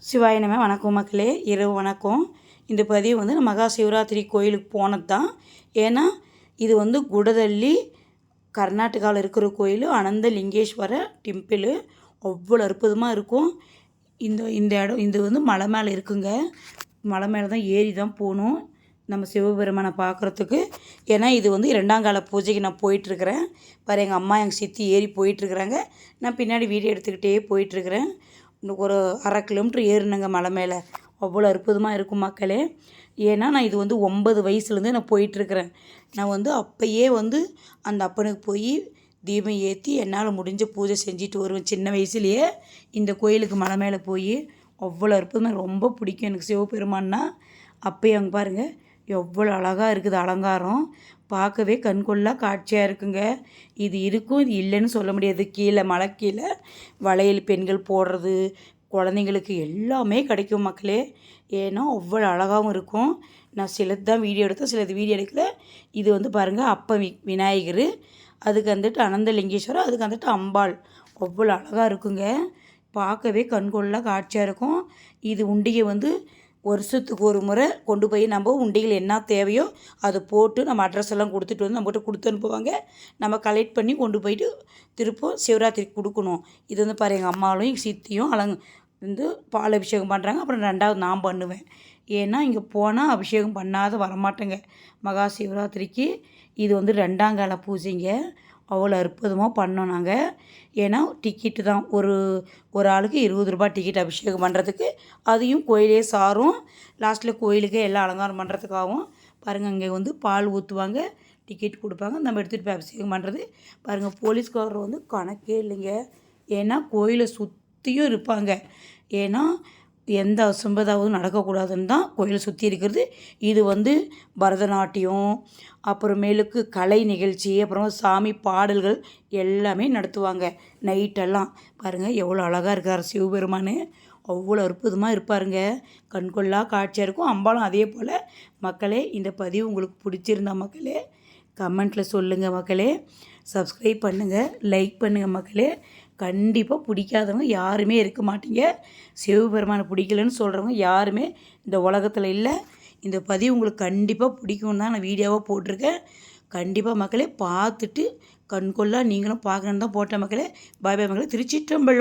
சிவாய நம. வணக்கம் மக்களே, இரவு வணக்கம். இந்த பதிவு நான் மகா சிவராத்திரி கோயிலுக்கு போனது தான். ஏன்னா இது குடதள்ளி கர்நாடகாவில் இருக்கிற கோயில். அனந்த லிங்கேஸ்வர டெம்பிள் அவ்வளோ அற்புதமாக இருக்கும். இந்த இடம் இது மலை மேலே இருக்குங்க. மலை மேலே தான் ஏறி தான் போகணும் நம்ம சிவபெருமானை பார்க்குறதுக்கு. ஏன்னா இது 2ஆம் கால பூஜைக்கு நான் போயிட்டுருக்கிறேன். பாரு, எங்கள் அம்மா எங்கள் சித்தி ஏறி போயிட்டுருக்குறாங்க. நான் பின்னாடி வீடியோ எடுத்துக்கிட்டே போயிட்டுருக்கிறேன். இன்னும் ஒரு 1/2 கிலோமீட்டர் ஏறுனங்க மலை மேலே. அவ்வளோ அற்புதமாக இருக்கும் மக்களே. ஏன்னா நான் இது 9 வயசுலேருந்து நான் போயிட்டுருக்கிறேன். நான் அப்போயே அந்த அப்பனுக்கு போய் தீபம் ஏற்றி என்னால் முடிஞ்ச பூஜை செஞ்சுட்டு வருவேன். சின்ன வயசுலேயே இந்த கோயிலுக்கு மலை மேலே போய் அவ்வளோ அற்புதமாக ரொம்ப பிடிக்கும் எனக்கு சிவபெருமான்னா. அப்போயே அங்கே பாருங்கள் எவ்வளோ அழகாக இருக்குது அலங்காரம். பார்க்கவே கண்கொள்ளா காட்சியாக இருக்குங்க. இது இருக்கும், இது இல்லைன்னு சொல்ல முடியாது. கீழே மலை கீழே வளையல் பெண்கள் போடுறது, குழந்தைங்களுக்கு எல்லாமே கிடைக்கும் மக்களே. ஏன்னா அவ்வளோ அழகாகவும் இருக்கும். நான் சிலது தான் வீடியோ எடுத்தேன், சிலது வீடியோ எடுக்கல. இது பாருங்கள் அப்ப விநாயகர், அதுக்கு அனந்தலிங்கேஸ்வரர், அதுக்கு அம்பாள். அவ்வளோ அழகாக இருக்குங்க. பார்க்கவே கண்கொள்ளா காட்சியாக இருக்கும். இது உண்டிகை வருஷத்துக்கு ஒரு முறை கொண்டு போய் நம்ம உண்டிகள் என்ன தேவையோ அதை போட்டு நம்ம அட்ரஸ் எல்லாம் கொடுத்துட்டு நம்மகிட்ட கொடுத்து அனுப்புவாங்க. நம்ம கலெக்ட் பண்ணி கொண்டு போயிட்டு திருப்பம் சிவராத்திரிக்கு கொடுக்கணும். இது பாரு, எங்கள் அம்மாவும் எங்கள் சித்தியும் பால் அபிஷேகம் பண்ணுறாங்க. அப்புறம் 2வது நான் பண்ணுவேன். ஏன்னா இங்கே போனால் அபிஷேகம் பண்ணாத வரமாட்டேங்க மகா சிவராத்திரிக்கு. இது 2ஆம் கால பூஜைங்க. அவ்வளோ அற்புதமாக பண்ணோம் நாங்கள். ஏன்னா டிக்கெட்டு தான் ஒரு ஆளுக்கு 20 ரூபா டிக்கெட் அபிஷேகம் பண்ணுறதுக்கு. அதையும் கோயிலே சாரும். லாஸ்ட்டில் கோயிலுக்கே எல்லாம் அலங்காரம் பண்ணுறதுக்காகவும் பாருங்கள். அங்கே பால் ஊற்றுவாங்க, டிக்கெட் கொடுப்பாங்க, நம்ம எடுத்துகிட்டு போய் அபிஷேகம் பண்ணுறது. பாருங்கள், போலீஸ்காரர் கணக்கே இல்லைங்க. ஏன்னா கோயிலை சுற்றியும் இருப்பாங்க. ஏன்னா எந்த அசம்பதாவும் நடக்கக்கூடாதுன்னு தான் கோயிலை சுற்றி இருக்கிறது. இது பரதநாட்டியம், அப்புறமேலுக்கு கலை நிகழ்ச்சி, அப்புறம் சாமி பாடல்கள் எல்லாமே நடத்துவாங்க நைட்டெல்லாம். பாருங்கள் எவ்வளோ அழகாக இருக்கார் சிவபெருமான். அவ்வளோ அற்புதமாக இருப்பாருங்க. கண்கொள்ளா காட்சியாக இருக்கும். அம்பாலும் அதே போல். மக்களே, இந்த பதிவு உங்களுக்கு பிடிச்சிருந்தா மக்களே கமெண்ட்டில் சொல்லுங்கள் மக்களே. சப்ஸ்கிரைப் பண்ணுங்கள், லைக் பண்ணுங்கள் மக்களே. கண்டிப்பாக பிடிக்காதவங்க யாருமே இருக்க மாட்டீங்க. சிவபெருமானை பிடிக்கலன்னு சொல்கிறவங்க யாருமே இந்த உலகத்தில் இல்லை. இந்த பதிவு உங்களுக்கு கண்டிப்பாக பிடிக்கும்னு தான் நான் வீடியோவாக போட்டிருக்கேன். கண்டிப்பாக மக்களே பார்த்துட்டு கண்கொள்ளா நீங்களும் பார்க்கணுன்னு தான் போட்டேன் மக்களே. பாய் பாய் மக்களே. திருச்சிற்றம்பலம்.